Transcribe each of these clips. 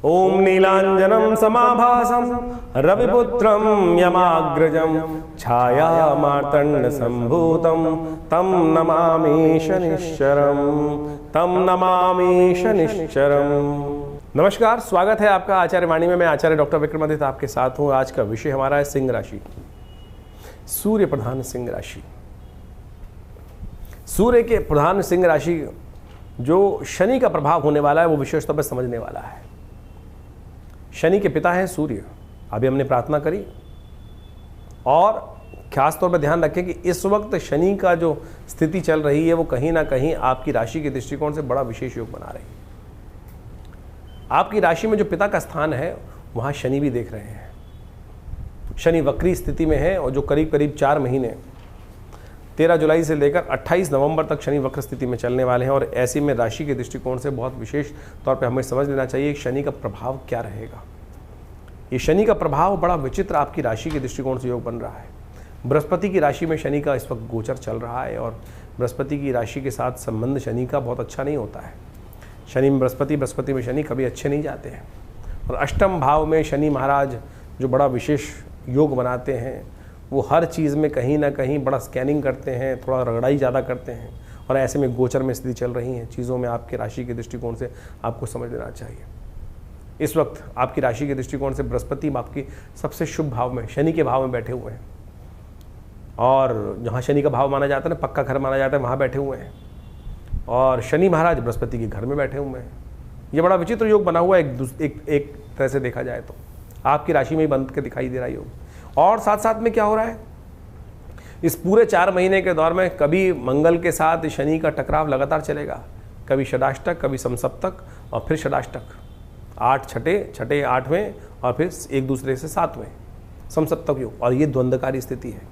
ओम नीलांजनम समाभासम रविपुत्रम यमाग्रजम छाया मार्तंड संभूतम तम नमामि शनिश्चरम नमस्कार, स्वागत है आपका आचार्य वाणी में। मैं आचार्य डॉक्टर विक्रमादित्य आपके साथ हूँ। आज का विषय हमारा है सिंह राशि, सूर्य प्रधान सिंह राशि। सूर्य के प्रधान सिंह राशि जो शनि का प्रभाव होने वाला है वो विशेष तौर पर समझने वाला है। शनि के पिता हैं सूर्य। अभी हमने प्रार्थना करी और खास तौर पर ध्यान रखें कि इस वक्त शनि का जो स्थिति चल रही है वो कहीं ना कहीं आपकी राशि के दृष्टिकोण से बड़ा विशेष योग बना रही है। आपकी राशि में जो पिता का स्थान है वहां शनि भी देख रहे हैं। शनि वक्री स्थिति में है और जो करीब करीब 4 महीने 13 जुलाई से लेकर 28 नवंबर तक शनि वक्र स्थिति में चलने वाले हैं। और ऐसे में राशि के दृष्टिकोण से बहुत विशेष तौर पे हमें समझ लेना चाहिए शनि का प्रभाव क्या रहेगा। ये शनि का प्रभाव बड़ा विचित्र आपकी राशि के दृष्टिकोण से योग बन रहा है। बृहस्पति की राशि में शनि का इस वक्त गोचर चल रहा है और बृहस्पति की राशि के साथ संबंध शनि का बहुत अच्छा नहीं होता है। शनि में बृहस्पति में शनि कभी अच्छे नहीं जाते हैं। और अष्टम भाव में शनि महाराज जो बड़ा विशेष योग बनाते हैं वो हर चीज़ में कहीं ना कहीं बड़ा स्कैनिंग करते हैं, थोड़ा रगड़ाई ज़्यादा करते हैं। और ऐसे में गोचर में स्थिति चल रही हैं चीज़ों में आपके राशि के दृष्टिकोण से आपको समझ लेना चाहिए। इस वक्त आपकी राशि के दृष्टिकोण से बृहस्पति आपकी सबसे शुभ भाव में शनि के भाव में बैठे हुए हैं और जहाँ शनि का भाव माना जाता है ना, पक्का घर माना जाता है, वहाँ बैठे हुए हैं। और शनि महाराज बृहस्पति के घर में बैठे हुए हैं। ये बड़ा विचित्र योग बना हुआ है एक तरह से देखा जाए तो आपकी राशि में ही बन के दिखाई दे रहा है योग। और साथ साथ में क्या हो रहा है, इस पूरे 4 महीने के दौर में कभी मंगल के साथ शनि का टकराव लगातार चलेगा, कभी षडाष्टक, कभी समसप्तक और फिर षडाष्टक, 8 छठे 8वें और फिर एक दूसरे से 7वें समसप्तक योग। और ये द्वंद्वकारी स्थिति है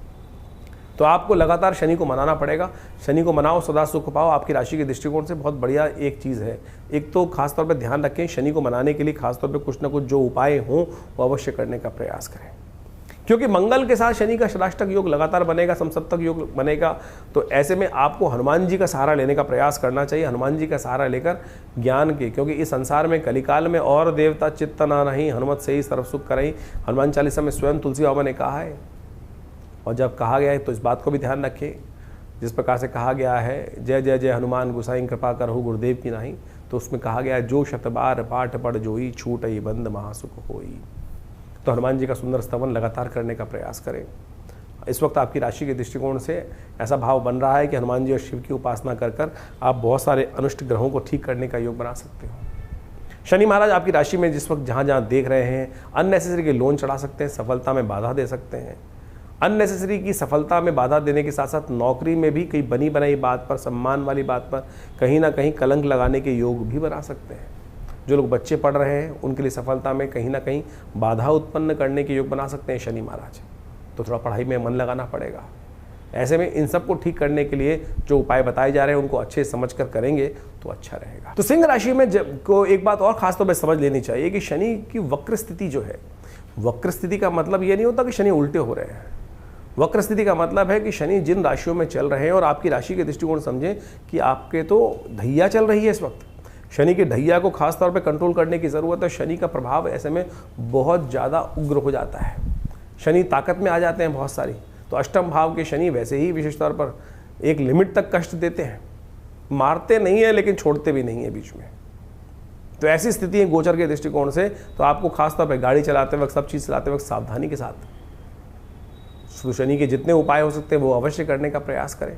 तो आपको लगातार शनि को मनाना पड़ेगा। शनि को मनाओ, सदा सुख पाओ। आपकी राशि के दृष्टिकोण से बहुत बढ़िया एक चीज़ है। एक तो खासतौर पर ध्यान रखें शनि को मनाने के लिए खासतौर पर कुछ ना कुछ जो उपाय हों वो अवश्य करने का प्रयास करें, क्योंकि मंगल के साथ शनि का षडाष्टक योग लगातार बनेगा, समसप्तक योग बनेगा। तो ऐसे में आपको हनुमान जी का सहारा लेने का प्रयास करना चाहिए। हनुमान जी का सहारा लेकर ज्ञान के, क्योंकि इस संसार में कलिकाल में और देवता चित्त ना नहीं, हनुमत से ही सर्व सुख करई, हनुमान चालीसा में स्वयं तुलसी बाबा ने कहा है। और जब कहा गया है तो इस बात को भी ध्यान रखें, जिस प्रकार से कहा गया है जय जय जय हनुमान गोसाई कृपा करहु गुरुदेव की नाही, तो उसमें कहा गया है जो शतबार पाठ पढ़ जोई छूटई बंद महासुख होई। तो हनुमान जी का सुंदर स्तवन लगातार करने का प्रयास करें। इस वक्त आपकी राशि के दृष्टिकोण से ऐसा भाव बन रहा है कि हनुमान जी और शिव की उपासना कर कर आप बहुत सारे अनिष्ट ग्रहों को ठीक करने का योग बना सकते हो। शनि महाराज आपकी राशि में जिस वक्त जहाँ जहाँ देख रहे हैं अननेसेसरी के लोन चढ़ा सकते हैं, सफलता में बाधा दे सकते हैं। अननेसेसरी की सफलता में बाधा देने के साथ साथ नौकरी में भी कई बनी बनाई बात पर, सम्मान वाली बात पर कहीं ना कहीं कलंक लगाने के योग भी बना सकते हैं। जो लोग बच्चे पढ़ रहे हैं उनके लिए सफलता में कहीं ना कहीं बाधा उत्पन्न करने के योग बना सकते हैं शनि महाराज। तो थोड़ा पढ़ाई में मन लगाना पड़ेगा। ऐसे में इन सब को ठीक करने के लिए जो उपाय बताए जा रहे हैं उनको अच्छे समझ कर करेंगे तो अच्छा रहेगा। तो सिंह राशि में को एक बात और खास तौर पर समझ लेनी चाहिए कि शनि की वक्र स्थिति जो है, वक्र स्थिति का मतलब ये नहीं होता कि शनि उल्टे हो रहे हैं। वक्र स्थिति का मतलब है कि शनि जिन राशियों में चल रहे हैं और आपकी राशि के दृष्टिकोण समझें कि आपके तो ढैया चल रही है इस वक्त। शनि के ढैया को खास तौर पे कंट्रोल करने की ज़रूरत है। शनि का प्रभाव ऐसे में बहुत ज़्यादा उग्र हो जाता है। शनि ताकत में आ जाते हैं बहुत सारी। तो अष्टम भाव के शनि वैसे ही विशेष तौर पर एक लिमिट तक कष्ट देते हैं, मारते नहीं है लेकिन छोड़ते भी नहीं है बीच में। तो ऐसी स्थिति है गोचर के दृष्टिकोण से। तो आपको खास तौर पर गाड़ी चलाते वक्त, सब चीज़ चलाते वक्त सावधानी के साथ तो शनि के जितने उपाय हो सकते हैं वो अवश्य करने का प्रयास करें।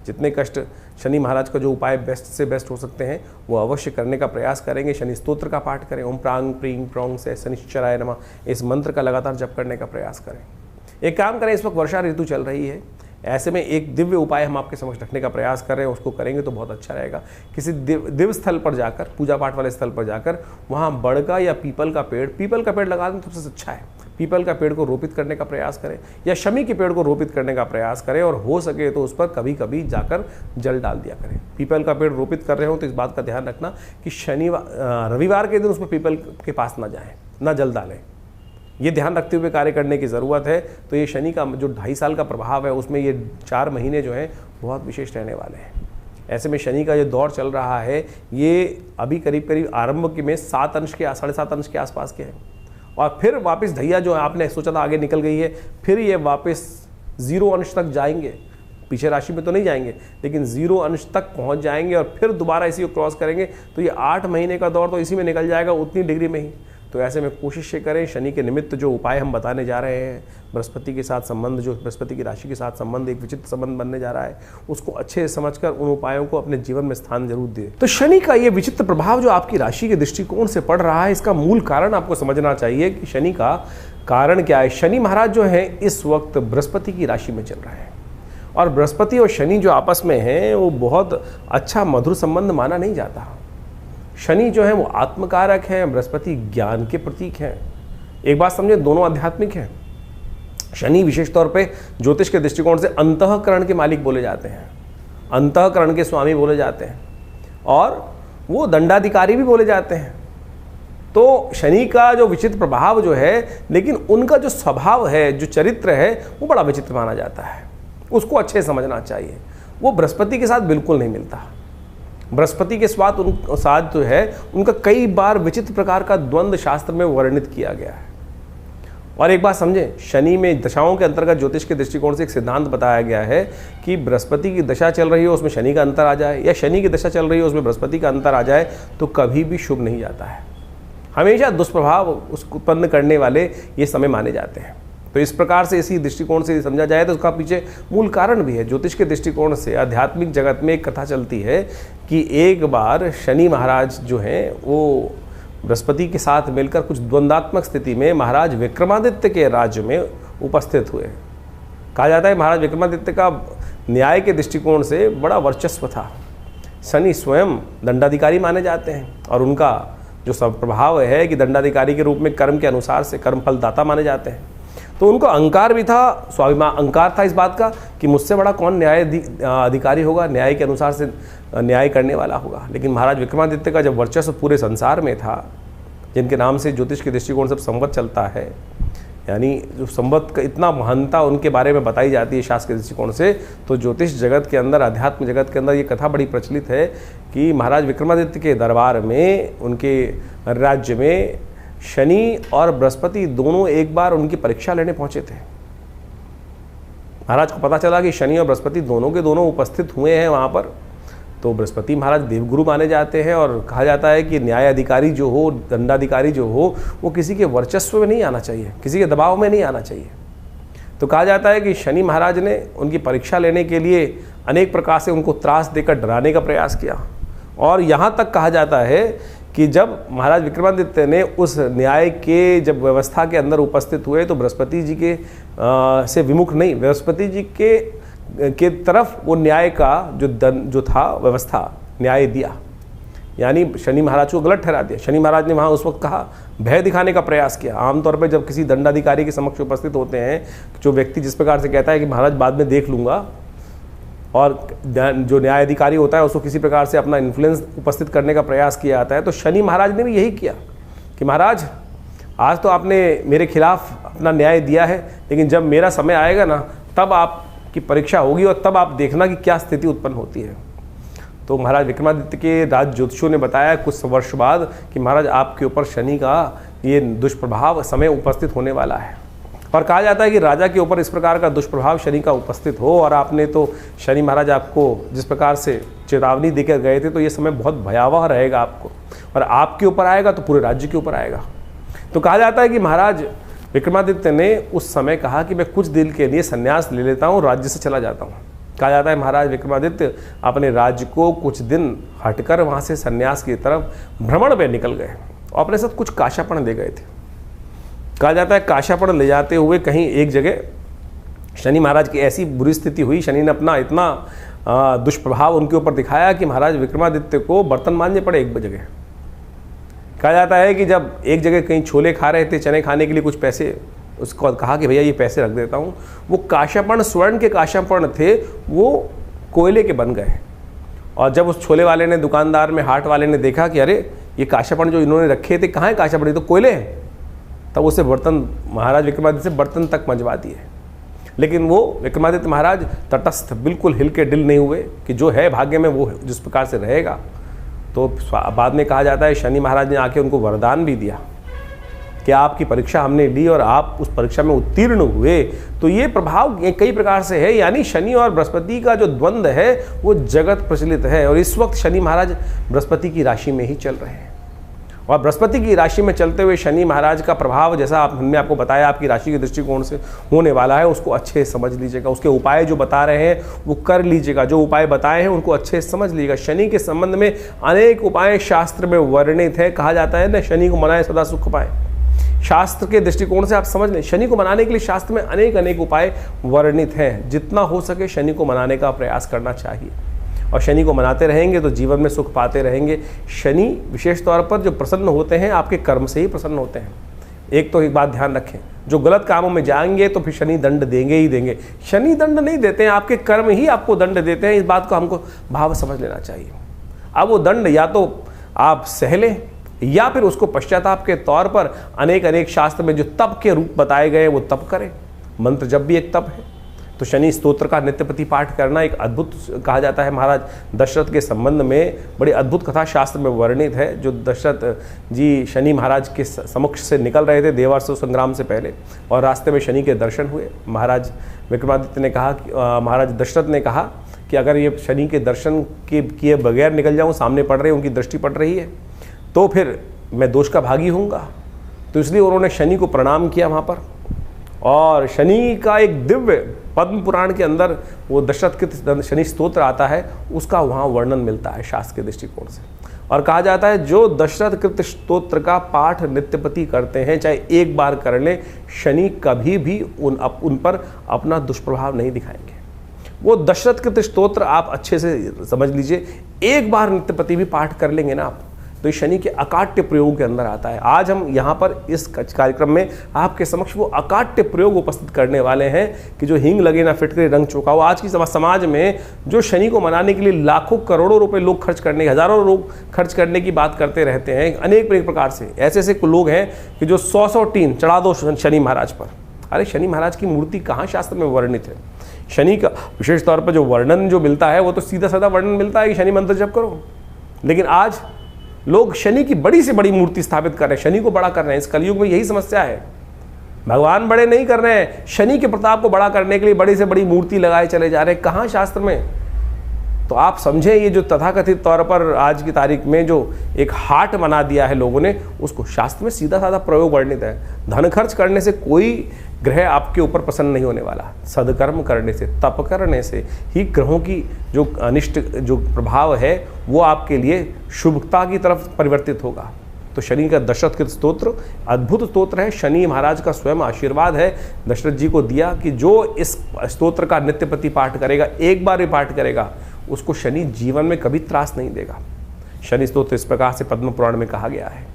जितने कष्ट शनि महाराज का जो उपाय बेस्ट से बेस्ट हो सकते हैं वो अवश्य करने का प्रयास करेंगे। शनि स्तोत्र का पाठ करें, ओम प्रांग प्रींग प्रोंग से शनिश्चराय नमः, इस मंत्र का लगातार जप करने का प्रयास करें। एक काम करें, इस वक्त वर्षा ऋतु चल रही है, ऐसे में एक दिव्य उपाय हम आपके समक्ष रखने का प्रयास कर रहे हैं, उसको करेंगे तो बहुत अच्छा रहेगा। किसी दिव्य स्थल पर जाकर, पूजा पाठ वाले स्थल पर जाकर वहाँ बड़ का या पीपल का पेड़ लगा दें तो सबसे अच्छा है। पीपल का पेड़ को रोपित करने का प्रयास करें या शमी के पेड़ को रोपित करने का प्रयास करें और हो सके तो उस पर कभी कभी जाकर जल डाल दिया करें। पीपल का पेड़ रोपित कर रहे हो तो इस बात का ध्यान रखना कि रविवार के दिन उस पर पीपल के पास ना जाएं, ना जल डालें। ये ध्यान रखते हुए कार्य करने की ज़रूरत है। तो ये शनि का जो 2.5 साल का प्रभाव है उसमें ये 4 महीने जो हैं बहुत विशेष रहने वाले हैं। ऐसे में शनि का जो दौर चल रहा है ये अभी करीब करीब आरंभ में 7 अंश के 7.5 अंश के आसपास के हैं, और फिर वापस धैया जो आपने सोचा था आगे निकल गई है, फिर ये वापस 0 अंश तक जाएंगे। पीछे राशि में तो नहीं जाएंगे, लेकिन 0 अंश तक पहुंच जाएंगे और फिर दोबारा इसी को क्रॉस करेंगे। तो ये 8 महीने का दौर तो इसी में निकल जाएगा, उतनी डिग्री में ही। तो ऐसे में कोशिश ये करें, शनि के निमित्त जो उपाय हम बताने जा रहे हैं, बृहस्पति के साथ संबंध, जो बृहस्पति की राशि के साथ संबंध एक विचित्र संबंध बनने जा रहा है, उसको अच्छे से समझकर उन उपायों को अपने जीवन में स्थान जरूर दें। तो शनि का ये विचित्र प्रभाव जो आपकी राशि के दृष्टिकोण से पड़ रहा है, इसका मूल कारण आपको समझना चाहिए कि शनि का कारण क्या है। शनि महाराज जो है इस वक्त बृहस्पति की राशि में चल रहे हैं, और बृहस्पति और शनि जो आपस में हैं वो बहुत अच्छा मधुर संबंध माना नहीं जाता। शनि जो है वो आत्मकारक हैं, बृहस्पति ज्ञान के प्रतीक हैं। एक बात समझे, दोनों आध्यात्मिक हैं। शनि विशेष तौर पे ज्योतिष के दृष्टिकोण से अंतःकरण के मालिक बोले जाते हैं, अंतःकरण के स्वामी बोले जाते हैं, और वो दंडाधिकारी भी बोले जाते हैं। तो शनि का जो विचित्र प्रभाव जो है, लेकिन उनका जो स्वभाव है, जो चरित्र है, वो बड़ा विचित्र माना जाता है। उसको अच्छे से समझना चाहिए। वो बृहस्पति के साथ बिल्कुल नहीं मिलता। बृहस्पति के साथ जो है उनका कई बार विचित्र प्रकार का द्वंद्व शास्त्र में वर्णित किया गया है। और एक बात समझें, शनि में दशाओं के अंतर्गत ज्योतिष के दृष्टिकोण से एक सिद्धांत बताया गया है कि बृहस्पति की दशा चल रही हो उसमें शनि का अंतर आ जाए, या शनि की दशा चल रही हो उसमें बृहस्पति का अंतर आ जाए, तो कभी भी शुभ नहीं जाता है। हमेशा दुष्प्रभाव उसको उत्पन्न करने वाले ये समय माने जाते हैं। तो इस प्रकार से इसी दृष्टिकोण से समझा जाए तो उसका पीछे मूल कारण भी है। ज्योतिष के दृष्टिकोण से आध्यात्मिक जगत में एक कथा चलती है कि एक बार शनि महाराज जो हैं वो बृहस्पति के साथ मिलकर कुछ द्वंद्वात्मक स्थिति में महाराज विक्रमादित्य के राज्य में उपस्थित हुए। कहा जाता है महाराज विक्रमादित्य का न्याय के दृष्टिकोण से बड़ा वर्चस्व था। शनि स्वयं दंडाधिकारी माने जाते हैं, और उनका जो प्रभाव है कि दंडाधिकारी के रूप में कर्म के अनुसार से कर्म फलदाता माने जाते हैं। तो उनको अहंकार भी था, स्वाभिमान अहंकार था इस बात का कि मुझसे बड़ा कौन न्याय अधिकारी होगा, न्याय के अनुसार से न्याय करने वाला होगा। लेकिन महाराज विक्रमादित्य का जब वर्चस्व पूरे संसार में था, जिनके नाम से ज्योतिष के दृष्टिकोण से संवत चलता है, यानी जो संवत का इतना महानता उनके बारे में बताई जाती है शास्त्र के दृष्टिकोण से, तो ज्योतिष जगत के अंदर, अध्यात्म जगत के अंदर ये कथा बड़ी प्रचलित है कि महाराज विक्रमादित्य के दरबार में, उनके राज्य में शनि और बृहस्पति दोनों एक बार उनकी परीक्षा लेने पहुंचे थे। महाराज को पता चला कि शनि और बृहस्पति दोनों के दोनों उपस्थित हुए हैं वहां पर। तो बृहस्पति महाराज देवगुरु माने जाते हैं, और कहा जाता है कि न्याय अधिकारी जो हो, दंडाधिकारी जो हो, वो किसी के वर्चस्व में नहीं आना चाहिए, किसी के दबाव में नहीं आना चाहिए। तो कहा जाता है कि शनि महाराज ने उनकी परीक्षा लेने के लिए अनेक प्रकार से उनको त्रास देकर डराने का प्रयास किया, और यहाँ तक कहा जाता है कि जब महाराज विक्रमादित्य ने उस न्याय के जब व्यवस्था के अंदर उपस्थित हुए तो बृहस्पति जी के से विमुख नहीं, बृहस्पति जी के तरफ वो न्याय का जो था व्यवस्था न्याय दिया, यानी शनि महाराज को गलत ठहरा दिया। शनि महाराज ने वहाँ उस वक्त कहा, भय दिखाने का प्रयास किया। आमतौर पर जब किसी दंडाधिकारी के समक्ष उपस्थित होते हैं, जो व्यक्ति जिस प्रकार से कहता है कि महाराज बाद में देख लूँगा, और जो न्यायाधिकारी होता है उसको किसी प्रकार से अपना इन्फ्लुएंस उपस्थित करने का प्रयास किया जाता है, तो शनि महाराज ने भी यही किया कि महाराज आज तो आपने मेरे खिलाफ अपना न्याय दिया है, लेकिन जब मेरा समय आएगा ना, तब आपकी परीक्षा होगी, और तब आप देखना कि क्या स्थिति उत्पन्न होती है। तो महाराज विक्रमादित्य के राज ज्योतिषियों ने बताया कुछ वर्ष बाद कि महाराज आपके ऊपर शनि का ये दुष्प्रभाव समय उपस्थित होने वाला है। और कहा जाता है कि राजा के ऊपर इस प्रकार का दुष्प्रभाव शनि का उपस्थित हो, और आपने तो शनि महाराज आपको जिस प्रकार से चेतावनी देकर गए थे, तो ये समय बहुत भयावह रहेगा आपको, और आपके ऊपर आएगा तो पूरे राज्य के ऊपर आएगा। तो कहा जाता है कि महाराज विक्रमादित्य ने उस समय कहा कि मैं कुछ दिन के लिए संन्यास ले लेता हूँ, राज्य से चला जाता हूँ। कहा जाता है महाराज विक्रमादित्य अपने राज्य को कुछ दिन हटकर वहाँ से संन्यास की तरफ भ्रमण पे निकल गए, और अपने साथ कुछ काशापण ले गए थे। कहा जाता है काशापण ले जाते हुए कहीं एक जगह शनि महाराज की ऐसी बुरी स्थिति हुई, शनि ने अपना इतना दुष्प्रभाव उनके ऊपर दिखाया कि महाराज विक्रमादित्य को बर्तन मांजने पड़े एक जगह। कहा जाता है कि जब एक जगह कहीं छोले खा रहे थे, चने खाने के लिए कुछ पैसे, उसको कहा कि भैया ये पैसे रख देता हूँ, वो काशापण स्वर्ण के काशापण थे, वो कोयले के बन गए। और जब उस छोले वाले ने, दुकानदार में हाट वाले ने देखा कि अरे ये काशापण जो इन्होंने रखे थे कहाँ है काशापण, ये तो कोयले हैं, तब उसे बर्तन, महाराज विक्रमादित्य से बर्तन तक मंजवा दिए। लेकिन वो विक्रमादित्य महाराज तटस्थ, बिल्कुल हिल के डिल नहीं हुए कि जो है भाग्य में वो जिस प्रकार से रहेगा। तो बाद में कहा जाता है शनि महाराज ने आके उनको वरदान भी दिया कि आपकी परीक्षा हमने ली और आप उस परीक्षा में उत्तीर्ण हुए। तो ये प्रभाव कई प्रकार से है, यानी शनि और बृहस्पति का जो द्वंद्व है वो जगत प्रचलित है। और इस वक्त शनि महाराज बृहस्पति की राशि में ही चल रहे हैं, और बृहस्पति की राशि में चलते हुए शनि महाराज का प्रभाव, जैसा हमने आपको बताया, आपकी राशि के दृष्टिकोण से होने वाला है, उसको अच्छे से समझ लीजिएगा। उसके उपाय जो बता रहे हैं वो कर लीजिएगा, जो उपाय बताए हैं उनको अच्छे से समझ लीजिएगा। शनि के संबंध में अनेक उपाय शास्त्र में वर्णित है। कहा जाता है ना, शनि को मनाए सदा सुख पाए। शास्त्र के दृष्टिकोण से आप समझ लें, शनि को मनाने के लिए शास्त्र में अनेक उपाय वर्णित हैं। जितना हो सके शनि को मनाने का प्रयास करना चाहिए, और शनि को मनाते रहेंगे तो जीवन में सुख पाते रहेंगे। शनि विशेष तौर पर जो प्रसन्न होते हैं आपके कर्म से ही प्रसन्न होते हैं। एक तो एक बात ध्यान रखें, जो गलत कामों में जाएंगे तो फिर शनि दंड देंगे ही देंगे। शनि दंड नहीं देते हैं, आपके कर्म ही आपको दंड देते हैं। इस बात को हमको भाव समझ लेना चाहिए। अब वो दंड या तो आप सह लें या फिर उसको पश्चाताप के तौर पर अनेक शास्त्र में जो तप के रूप बताए गए वो तप करें। मंत्र जब भी एक तप है। तो शनि स्तोत्र का नित्यप्रति पाठ करना एक अद्भुत, कहा जाता है महाराज दशरथ के संबंध में बड़ी अद्भुत कथा शास्त्र में वर्णित है। जो दशरथ जी शनि महाराज के समक्ष से निकल रहे थे देवासुर संग्राम से पहले, और रास्ते में शनि के दर्शन हुए। महाराज विक्रमादित्य ने कहा, महाराज दशरथ ने कहा कि अगर ये शनि के दर्शन के किए बगैर निकल जाऊँ, सामने पड़ रहे, उनकी दृष्टि पड़ रही है, तो फिर मैं दोष का भागी होऊंगा। तो इसलिए उन्होंने शनि को प्रणाम किया वहाँ पर। और शनि का एक दिव्य पद्म पुराण के अंदर वो दशरथ कृत शनि स्तोत्र आता है, उसका वहाँ वर्णन मिलता है शास्त्र के दृष्टिकोण से। और कहा जाता है जो दशरथ कृत स्तोत्र का पाठ नित्यपति करते हैं, चाहे एक बार कर लें, शनि कभी भी उन पर अपना दुष्प्रभाव नहीं दिखाएंगे। वो दशरथ कृत स्तोत्र आप अच्छे से समझ लीजिए, एक बार नित्यपति भी पाठ कर लेंगे ना आप, तो शनि के अकाट्य प्रयोग के अंदर आता है। आज हम यहाँ पर इस कार्यक्रम में आपके समक्ष वो अकाट्य प्रयोग उपस्थित करने वाले हैं कि जो हींग लगे ना फिटकरी रंग चौंकाओ। आज की समाज में जो शनि को मनाने के लिए लाखों करोड़ों रुपए लोग खर्च करने, हजारों लोग खर्च करने की बात करते रहते हैं, अनेक प्रकार से ऐसे लोग हैं कि जो 100 टीन चढ़ा दो शनि महाराज पर। अरे शनि महाराज की मूर्ति कहाँ शास्त्र में वर्णित है? शनि का विशेष तौर पर जो वर्णन जो मिलता है वो तो सीधा साधा वर्णन मिलता है कि शनि मंत्र जप करो। लेकिन आज लोग शनि की बड़ी से बड़ी मूर्ति स्थापित कर रहे हैं, शनि को बड़ा कर रहे हैं। इस कलयुग में यही समस्या है, भगवान बड़े नहीं कर रहे हैं, शनि के प्रताप को बड़ा करने के लिए बड़ी से बड़ी मूर्ति लगाए चले जा रहे हैं। कहाँ शास्त्र में? तो आप समझें, ये जो तथाकथित तौर पर आज की तारीख में जो एक हाट बना दिया है लोगों ने, उसको शास्त्र में सीधा साधा प्रयोग वर्णित है। धन खर्च करने से कोई ग्रह आपके ऊपर प्रसन्न नहीं होने वाला। सदकर्म करने से, तप करने से ही ग्रहों की जो अनिष्ट जो प्रभाव है वो आपके लिए शुभता की तरफ परिवर्तित होगा। तो शनि का दशरथ कृत स्तोत्र अद्भुत स्तोत्र है। शनि महाराज का स्वयं आशीर्वाद है दशरथ जी को दिया कि जो इस स्तोत्र का नित्यप्रति पाठ करेगा, एक बार भी पाठ करेगा, उसको शनि जीवन में कभी त्रास नहीं देगा। शनि स्तोत्र इस प्रकार से पद्म पुराण में कहा गया है।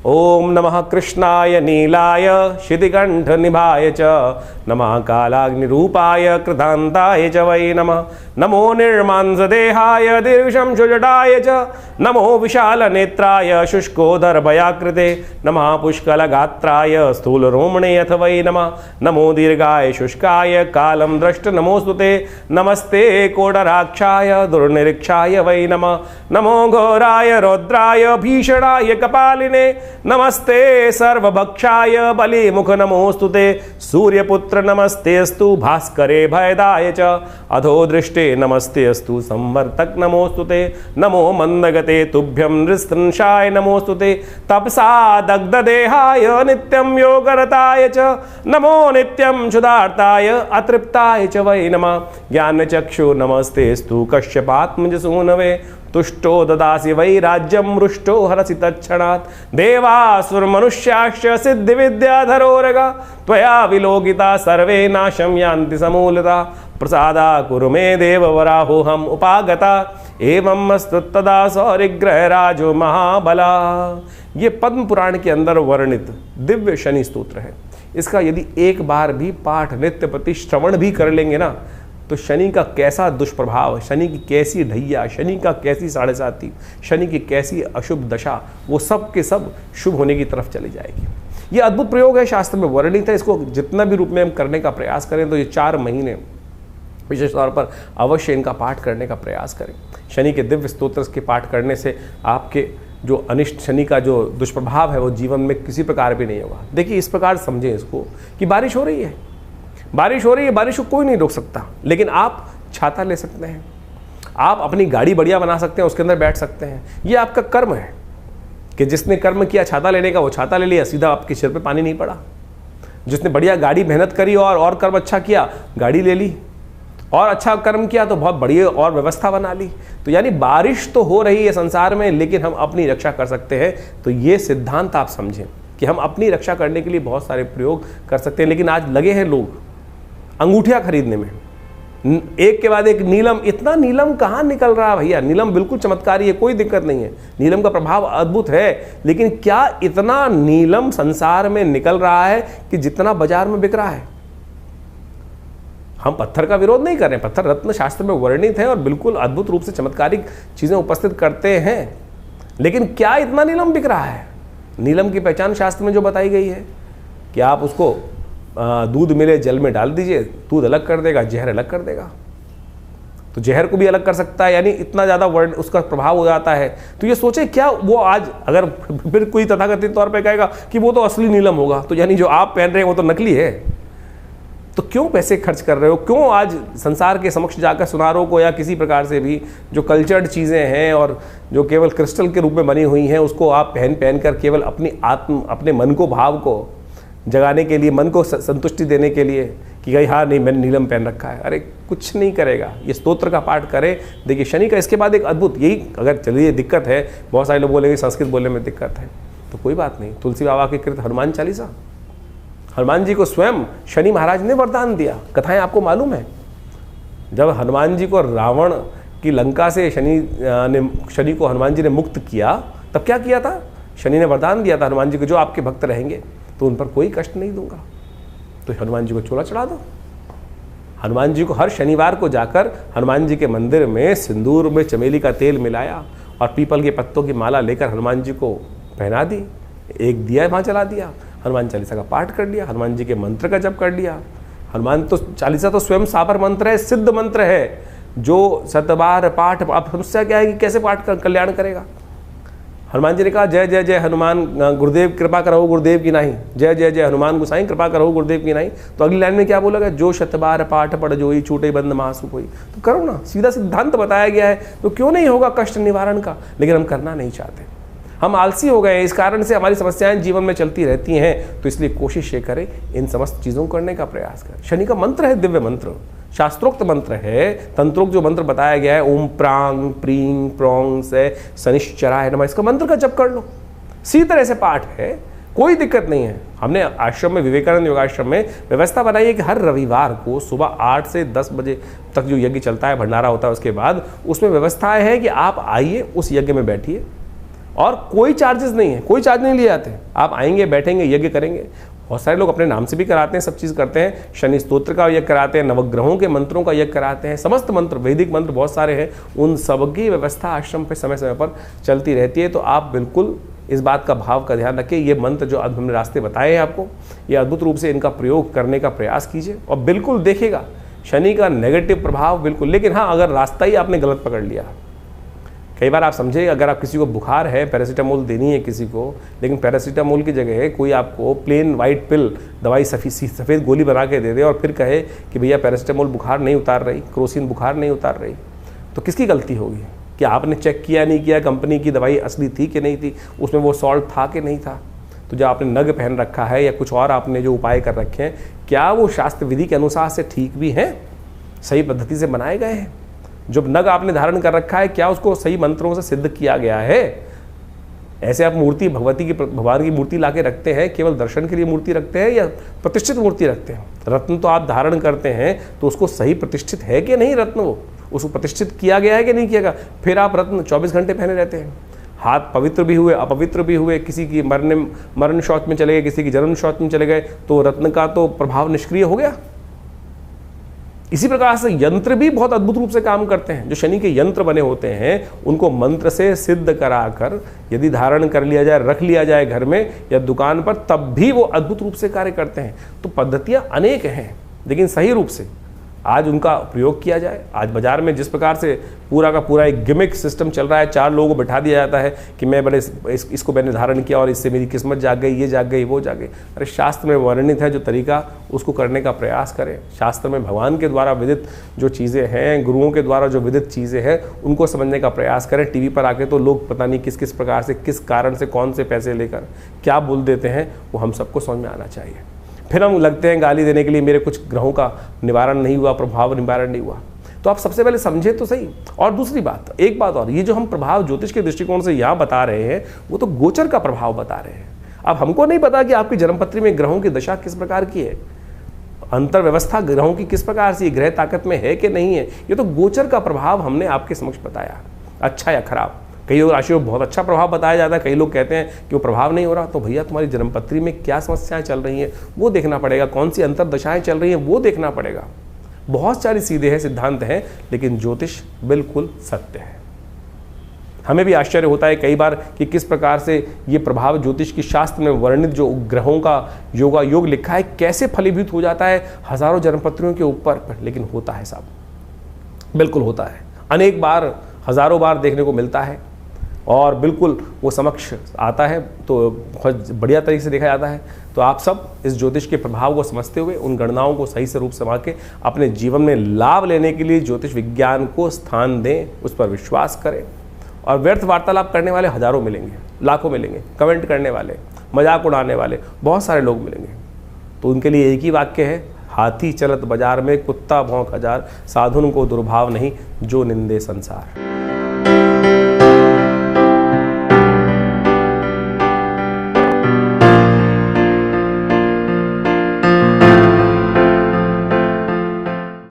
ओम नमः कृष्णाय नीलाय शितिकंठ निभाय च, नमः कालाग्निरूपाय कृतांताय च वै नमः। नमो निर्मांसदेहाय दीर्घशंशुजटाय च, नमो विशालनेत्राय शुष्कोदरभयाकृते, नमः पुष्कलगात्राय स्थूलरोमणे अथ वै नमः। नमो दीर्घाय शुष्काय कालं द्रष्ट नमोस्तुते, नमस्ते कोडराक्षाय दुर्निरीक्षाय वै नमः। नमो घोराय रौद्राय भीषणाय कपालिने, नमस्ते सर्वभक्षाय बलिमुख नमोस्तुते। सूर्यपुत्र नमस्तेस्तु भास्करे भयदाय च, अधो दृष्टे नमस्तेस्तु संवर्तक नमोस्तुते। नमो मंदगते तुभ्यं नृशंसाय नमोस्तुते। तपसा दग्धदेहाय नित्यं योगरताय च, नमो नित्यं क्षुधार्ताय अतृप्ताय च वै नमः। ज्ञानचक्षु नमस्तेस्तु कश्यपात्मजसूनवे, तुष्टो ददासि वै राज्यं रुष्टो हरसि तत्क्षणात्। देवासुर मनुष्याश्च सिद्धि विद्याधरोरगा, त्वया विलोकिता सर्वे नाशं यान्ति समूलता। प्रसादा कुरु मे देववराहोऽहम् उपागता, एवं अस्तु तदा सौरिग्रहराजो महाबला। ये पद्म पुराण के अंदर वर्णित दिव्य शनि स्तोत्र है। इसका यदि एक बार भी पाठ नित्यप्रति श्रवण भी कर लेंगे ना, तो शनि का कैसा दुष्प्रभाव, शनि की कैसी ढैया, शनि का कैसी साढ़े साती, शनि की कैसी अशुभ दशा, वो सब के सब शुभ होने की तरफ चली जाएगी। ये अद्भुत प्रयोग है, शास्त्र में वर्णित है। इसको जितना भी रूप में हम करने का प्रयास करें तो ये 4 महीने विशेष तौर पर अवश्य इनका पाठ करने का प्रयास करें। शनि के दिव्य स्तोत्र के पाठ करने से आपके जो अनिष्ट शनि का जो दुष्प्रभाव है वो जीवन में किसी प्रकार भी नहीं होगा। देखिए इस प्रकार समझें इसको कि बारिश हो रही है, बारिश हो रही है, बारिश को कोई नहीं रोक सकता, लेकिन आप छाता ले सकते हैं, आप अपनी गाड़ी बढ़िया बना सकते हैं, उसके अंदर बैठ सकते हैं। ये आपका कर्म है कि जिसने कर्म किया छाता लेने का वो छाता ले लिया, सीधा आपके सिर पे पानी नहीं पड़ा। जिसने बढ़िया गाड़ी मेहनत करी और कर्म अच्छा किया, गाड़ी ले ली, और अच्छा कर्म किया तो बहुत बढ़िया और व्यवस्था बना ली। तो यानी बारिश तो हो रही है संसार में, लेकिन हम अपनी रक्षा कर सकते हैं। तो ये सिद्धांत आप समझें कि हम अपनी रक्षा करने के लिए बहुत सारे प्रयोग कर सकते हैं। लेकिन आज लगे हैं लोग अंगूठियां खरीदने में, एक के बाद एक नीलम। इतना नीलम कहाँ निकल रहा है भैया? नीलम बिल्कुल चमत्कारी है, कोई दिक्कत नहीं है, नीलम का प्रभाव अद्भुत है। लेकिन क्या इतना नीलम संसार में निकल रहा है कि जितना बाजार में बिक रहा है? हम पत्थर का विरोध नहीं कर रहे हैं, पत्थर रत्न शास्त्र में वर्णित है और बिल्कुल अद्भुत रूप से चमत्कारिक चीजें उपस्थित करते हैं। लेकिन क्या इतना नीलम बिक रहा है? नीलम की पहचान शास्त्र में जो बताई गई है कि आप उसको दूध मिले जल में डाल दीजिए, दूध अलग कर देगा, जहर अलग कर देगा। तो जहर को भी अलग कर सकता है, यानी इतना ज़्यादा वर्ण उसका प्रभाव हो जाता है। तो ये सोचे क्या वो आज अगर फिर कोई तथाकथित तौर पे कहेगा कि वो तो असली नीलम होगा, तो यानी जो आप पहन रहे हैं वो तो नकली है। तो क्यों पैसे खर्च कर रहे हो? क्यों आज संसार के समक्ष जाकर सुनारों को या किसी प्रकार से भी जो कल्चर्ड चीज़ें हैं और जो केवल क्रिस्टल के रूप में बनी हुई हैं उसको आप पहन कर केवल अपने मन को, भाव को जगाने के लिए, मन को संतुष्टि देने के लिए कि भाई हाँ नहीं मैंने नीलम पहन रखा है। अरे कुछ नहीं करेगा। ये स्तोत्र का पाठ करें। देखिए शनि का इसके बाद एक अद्भुत, यही अगर चलिए दिक्कत है, बहुत सारे लोग बोलेंगे संस्कृत बोलने में दिक्कत है, तो कोई बात नहीं। तुलसी बाबा के कृत हनुमान चालीसा, हनुमान जी को स्वयं शनि महाराज ने वरदान दिया। कथाएं आपको मालूम है, जब हनुमान जी को रावण की लंका से शनि को हनुमान जी ने मुक्त किया, तब क्या किया था? शनि ने वरदान दिया था हनुमान जी को, जो आपके भक्त रहेंगे तो उन पर कोई कष्ट नहीं दूंगा। तो हनुमान जी को चोला चढ़ा दो। हनुमान जी को हर शनिवार को जाकर हनुमान जी के मंदिर में सिंदूर में चमेली का तेल मिलाया और पीपल के पत्तों की माला लेकर हनुमान जी को पहना दी, एक दिया वहाँ जला दिया, हनुमान चालीसा का पाठ कर लिया, हनुमान जी के मंत्र का जप कर लिया। हनुमान तो चालीसा तो स्वयं सापर मंत्र है, सिद्ध मंत्र है, जो 7 बार पाठ। अब समस्या क्या है कि कैसे पाठ कर कल्याण करेगा? हनुमान जी ने कहा जय जय जय हनुमान गुरुदेव कृपा करो गुरुदेव की नहीं, जय जय जय हनुमान गोसाई कृपा करो गुरुदेव की नहीं। तो अगली लाइन में क्या बोला? जो 7 बार पाठ पढ़ जोई छूटे बंद महासु कोई। तो करो ना, सीधा सिद्धांत बताया गया है, तो क्यों नहीं होगा कष्ट निवारण का? लेकिन हम करना नहीं चाहते, हम आलसी हो गए, इस कारण से हमारी समस्याएं जीवन में चलती रहती हैं। तो इसलिए कोशिश ये करें इन समस्त चीज़ों को करने का प्रयास करें। शनि का मंत्र है दिव्य मंत्र, शास्त्रोक्त मंत्र है, तंत्रोक्त जो मंत्र बताया गया है, ओम प्रांग प्रींग प्रोंग से शनिश्चराय नमः, इसका मंत्र का जप कर लो। इसी तरह से पाठ है, कोई दिक्कत नहीं है। हमने आश्रम में, विवेकानंद योगाश्रम में व्यवस्था बनाई है कि हर रविवार को सुबह 8 से 10 बजे तक जो यज्ञ चलता है, भंडारा होता है, उसके बाद उसमें व्यवस्थाएं है कि आप आइए, उस यज्ञ में बैठिए और कोई चार्जेस नहीं है, कोई चार्ज नहीं लिए जाते। आप आएंगे, बैठेंगे, यज्ञ करेंगे। बहुत सारे लोग अपने नाम से भी कराते हैं, सब चीज़ करते हैं। शनि स्तोत्र का यज्ञ कराते हैं, नवग्रहों के मंत्रों का यज्ञ कराते हैं, समस्त मंत्र, वैदिक मंत्र बहुत सारे हैं, उन सबकी व्यवस्था आश्रम पे समय समय पर चलती रहती है। तो आप बिल्कुल इस बात का भाव का ध्यान रखिए। ये मंत्र जो अब हमने रास्ते बताए हैं आपको, ये अद्भुत रूप से इनका प्रयोग करने का प्रयास कीजिए और बिल्कुल देखिएगा शनि का नेगेटिव प्रभाव बिल्कुल। लेकिन हाँ, अगर रास्ता ही आपने गलत पकड़ लिया, कई बार आप समझे, अगर आप किसी को बुखार है, पैरासीटामोल देनी है किसी को, लेकिन पैरासीटामोल की जगह कोई आपको प्लेन वाइट पिल दवाई सफ़ेद गोली बना के दे दे और फिर कहे कि भैया पैरासीटामोल बुखार नहीं उतार रही, क्रोसिन बुखार नहीं उतार रही, तो किसकी गलती होगी? कि आपने चेक किया नहीं किया कंपनी की दवाई असली थी कि नहीं थी, उसमें वो सॉल्ट था कि नहीं था? तो जो आपने नग पहन रखा है या कुछ और आपने जो उपाय कर रखे हैं, क्या वो शास्त्र विधि के अनुसार से ठीक भी हैं, सही पद्धति से बनाए गए हैं? जो नग आपने धारण कर रखा है, क्या उसको सही मंत्रों से सिद्ध किया गया है? ऐसे आप मूर्ति भगवान की मूर्ति लाके रखते हैं, केवल दर्शन के लिए मूर्ति रखते हैं या प्रतिष्ठित मूर्ति रखते हैं? रत्न तो आप धारण करते हैं, तो उसको सही प्रतिष्ठित है कि नहीं रत्न, वो उसको प्रतिष्ठित किया गया है कि नहीं किया गया? फिर आप रत्न 24 घंटे पहने रहते हैं, हाथ पवित्र भी हुए अपवित्र भी हुए, किसी की मरण शौच में चले गए, किसी की जन्म शौच में चले गए, तो रत्न का तो प्रभाव निष्क्रिय हो गया। इसी प्रकार से यंत्र भी बहुत अद्भुत रूप से काम करते हैं। जो शनि के यंत्र बने होते हैं उनको मंत्र से सिद्ध कराकर यदि धारण कर लिया जाए, रख लिया जाए घर में या दुकान पर, तब भी वो अद्भुत रूप से कार्य करते हैं। तो पद्धतियां अनेक हैं, लेकिन सही रूप से आज उनका प्रयोग किया जाए। आज बाजार में जिस प्रकार से पूरा का पूरा एक गिमिक सिस्टम चल रहा है, 4 लोगों को बैठा दिया जाता है कि मैं बड़े इसको मैंने धारण किया और इससे मेरी किस्मत जाग गई, ये जाग गई, वो जाग गई। अरे शास्त्र में वर्णित है जो तरीका, उसको करने का प्रयास करें। शास्त्र में भगवान के द्वारा विदित जो चीज़ें हैं, गुरुओं के द्वारा जो विदित चीज़ें हैं, उनको समझने का प्रयास करें। टीवी पर आके तो लोग पता नहीं किस किस प्रकार से, किस कारण से, कौन से पैसे लेकर क्या बोल देते हैं, वो हम सबको समझ में आना चाहिए। फिर हम लगते हैं गाली देने के लिए, मेरे कुछ ग्रहों का निवारण नहीं हुआ, प्रभाव निवारण नहीं हुआ। तो आप सबसे पहले समझे तो सही। और दूसरी बात, एक बात और, ये जो हम प्रभाव ज्योतिष के दृष्टिकोण से यहाँ बता रहे हैं, वो तो गोचर का प्रभाव बता रहे हैं। अब हमको नहीं पता कि आपकी जन्मपत्री में ग्रहों की दशा किस प्रकार की है, अंतर व्यवस्था ग्रहों की किस प्रकार से, ग्रह ताकत में है कि नहीं है। ये तो गोचर का प्रभाव हमने आपके समक्ष बताया, अच्छा या खराब। कई राशियों में बहुत अच्छा प्रभाव बताया जाता है, कई लोग कहते हैं कि वो प्रभाव नहीं हो रहा। तो भैया तुम्हारी जन्मपत्री में क्या समस्याएं चल रही हैं वो देखना पड़ेगा, कौन सी अंतर दशाएं चल रही हैं वो देखना पड़ेगा। बहुत सारी सीधे हैं, सिद्धांत हैं, लेकिन ज्योतिष बिल्कुल सत्य है। हमें भी आश्चर्य होता है कई बार कि किस प्रकार से ये प्रभाव ज्योतिष की शास्त्र में वर्णित जो ग्रहों का योगा योग लिखा है कैसे फलीभूत हो जाता है हजारों जन्मपत्रियों के ऊपर। लेकिन होता है साहब, बिल्कुल होता है, अनेक बार, हजारों बार देखने को मिलता है और बिल्कुल वो समक्ष आता है, तो बहुत बढ़िया तरीके से देखा जाता है। तो आप सब इस ज्योतिष के प्रभाव को समझते हुए उन गणनाओं को सही से रूप से समझ के अपने जीवन में लाभ लेने के लिए ज्योतिष विज्ञान को स्थान दें, उस पर विश्वास करें। और व्यर्थ वार्तालाप करने वाले हजारों मिलेंगे, लाखों मिलेंगे, कमेंट करने वाले, मजाक उड़ाने वाले बहुत सारे लोग मिलेंगे। तो उनके लिए एक ही वाक्य है, हाथी चलत बाजार में कुत्ता भौंक हजार, साधुन को दुर्भाव नहीं जो निंदे संसार।